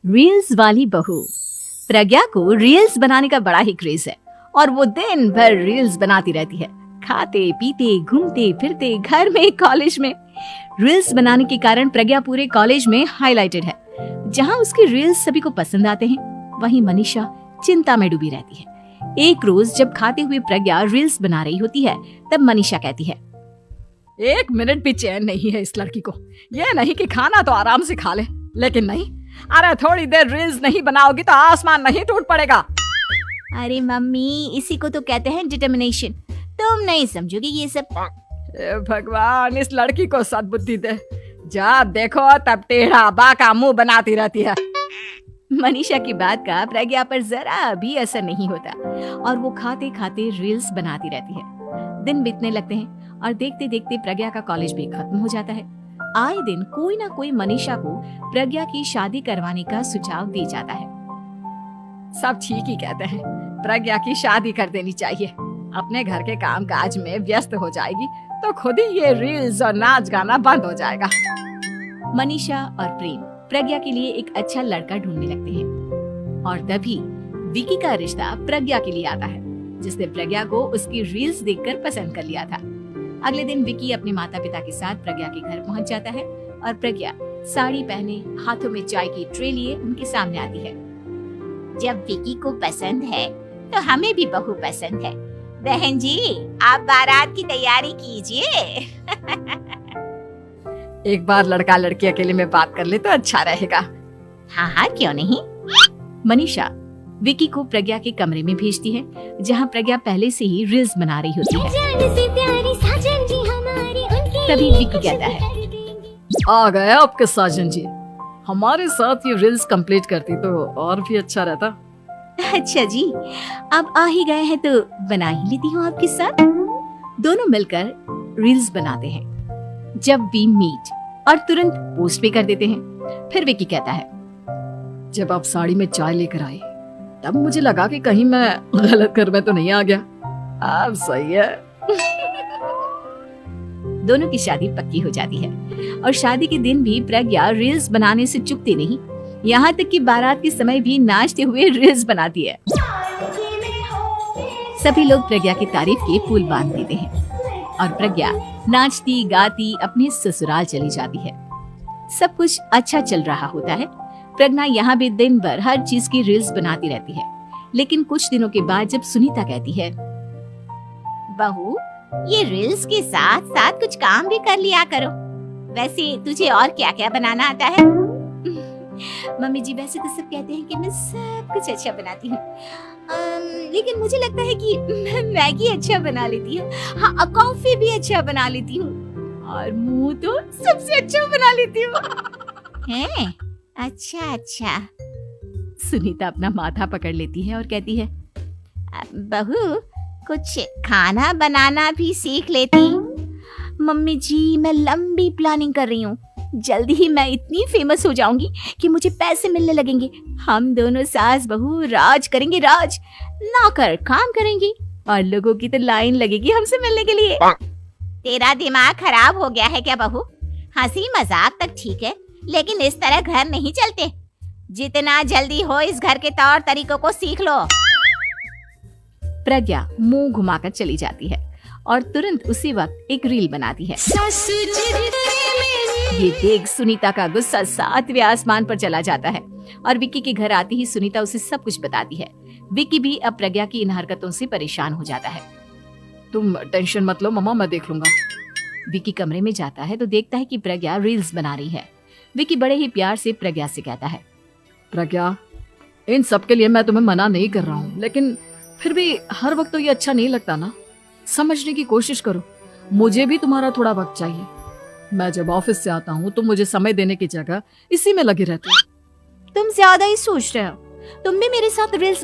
Reels वाली बहू। प्रज्ञा को रील्स बनाने का बड़ा ही क्रेज है और वो दिन भर रील्स बनाती रहती है, खाते पीते घूमते फिरते घर में कॉलेज में। रील्स बनाने के कारण प्रज्ञा पूरे कॉलेज में हाईलाइटेड है। जहाँ उसकी रील्स सभी को पसंद आते हैं, वहीं मनीषा चिंता में डूबी रहती है। एक रोज जब खाते हुए प्रज्ञा रील्स बना रही होती है, तब मनीषा कहती है, एक मिनट भी चैन नहीं है इस लड़की को। ये नहीं कि खाना तो आराम से खा ले, लेकिन नहीं, अरे थोड़ी देर रील्स नहीं बनाओगी तो आसमान नहीं टूट पड़ेगा। अरे मम्मी, इसी को तो कहते हैं डिटर्मिनेशन। तुम नहीं समझोगी ये सब। भगवान, इस लड़की को सद्बुद्धि दे। जब देखो तब टेढ़ा बाका मुंह बनाती रहती है। मनीषा की बात का प्रज्ञा पर जरा भी असर नहीं होता और वो खाते खाते रील्स बनाती रहती है। दिन बीतने लगते हैं और देखते देखते प्रज्ञा का कॉलेज भी खत्म हो जाता है। आए दिन कोई ना कोई मनीषा को प्रज्ञा की शादी करवाने का सुझाव दे जाता है। सब ठीक ही कहते हैं, प्रज्ञा की शादी कर देनी चाहिए। अपने घर के काम काज में व्यस्त हो जाएगी तो खुद ही ये रील्स और नाच गाना बंद हो जाएगा। मनीषा और प्रेम प्रज्ञा के लिए एक अच्छा लड़का ढूंढने लगते हैं और तभी विकी का रिश्ता प्रज्ञा के लिए आता है, जिसने प्रज्ञा को उसकी रील्स देखकर पसंद कर लिया था। अगले दिन विकी अपने माता पिता के साथ प्रज्ञा के घर पहुंच जाता है और प्रज्ञा साड़ी पहने हाथों में चाय की ट्रे लिए उनके सामने आती है। जब विकी को पसंद है तो हमें भी बहू पसंद है। बहन जी, आप बारात की तैयारी कीजिए। एक बार लड़का लड़की अकेले में बात कर ले तो अच्छा रहेगा। हाँ हाँ, क्यों नहीं। मनीषा विकी को प्रज्ञा के कमरे में भेजती है, जहाँ प्रज्ञा पहले से ही रील्स बना रही होती है। तभी विकी कहता है, आ गए आपके साजन जी। हमारे साथ ये रील्स कंप्लीट करती तो और भी अच्छा रहता। अच्छा जी, अब आ ही गए हैं तो बना ही लेती हूँ आपके साथ। दोनों मिलकर रील्स बनाते हैं। जब वी मीट और तुरंत पोस्ट भी कर देते हैं। फिर विकी कहता है, जब आप साड़ी में चाय लेकर आई तब मुझे लगा कि कहीं मैं गलत घर में तो नहीं आ गया। अब सही है। दोनों की शादी पक्की हो जाती है और शादी के दिन भी प्रज्ञा रील्स बनाने से चूकती नहीं। यहाँ तक कि बारात के समय भी नाचते हुए रील्स बनाती है। सभी लोग प्रज्ञा की तारीफ के फूल बांध देते हैं और प्रज्ञा नाचती गाती अपने ससुराल चली जाती है। सब कुछ अच्छा चल रहा होता है। प्रज्ञा यहाँ भी दिन भर हर चीज की रील्स बनाती रहती है। लेकिन कुछ दिनों के बाद जब सुनीता कहती है, बहू, ये रील्स के साथ साथ कुछ काम भी कर लिया करो। वैसे तुझे और क्या क्या बनाना आता है? मम्मी जी, वैसे तो सब कहते हैं कि मैं सब कुछ अच्छा बनाती हूँ, लेकिन मुझे लगता है कि मैं मैगी अच्छा बना लेती हूँ। हाँ, कॉफी भी अच्छा बना लेती हूँ और मुंह तो सबसे अच्छा बना लेती हूँ। हैं? अच्छा अच्छा। सुनीता अपना माथा पकड़ लेती है और कहती है, बहू, कुछ खाना बनाना भी सीख लेती। मम्मी जी, मैं लंबी प्लानिंग कर रही हूँ। जल्दी ही मैं इतनी फेमस हो जाऊंगी कि मुझे पैसे मिलने लगेंगे। हम दोनों सास बहू राज करेंगे, राज। नौकर काम करेंगी और लोगों की तो लाइन लगेगी हमसे मिलने के लिए। तेरा दिमाग खराब हो गया है क्या बहू? हंसी मजाक तक ठीक है, लेकिन इस तरह घर नहीं चलते। जितना जल्दी हो इस घर के तौर तरीकों को सीख लो। प्रज्ञा मुंह घुमाकर चली जाती है और तुरंत उसी वक्त एक रील बनाती है। ये देख सुनीता का गुस्सा 7वें आसमान पर चला जाता है और विकी के घर आती ही सुनीता उसे सब कुछ बताती है। विकी भी अब प्रज्ञा की इन हरकतों से परेशान हो जाता है। तुम टेंशन मत लो मम्मा, मैं देख लूंगा। विकी कमरे में जाता है तो देखता है कि प्रज्ञा रील्स बना रही है। विकी बड़े ही प्यार से प्रज्ञा से कहता है, प्रज्ञा, इन सब के लिए मैं तुम्हें मना नहीं कर रहा हूँ, लेकिन फिर भी हर वक्त तो ये अच्छा नहीं लगता ना। समझने की कोशिश करो, मुझे भी तुम्हारा थोड़ा वक्त चाहिए। मैं जब ऑफिस से आता हूँ तो मुझे समय देने की जगह इसी में लगे रहते हो। तुम ज्यादा ही सोच रहे हो। तुम भी मेरे साथ रील्स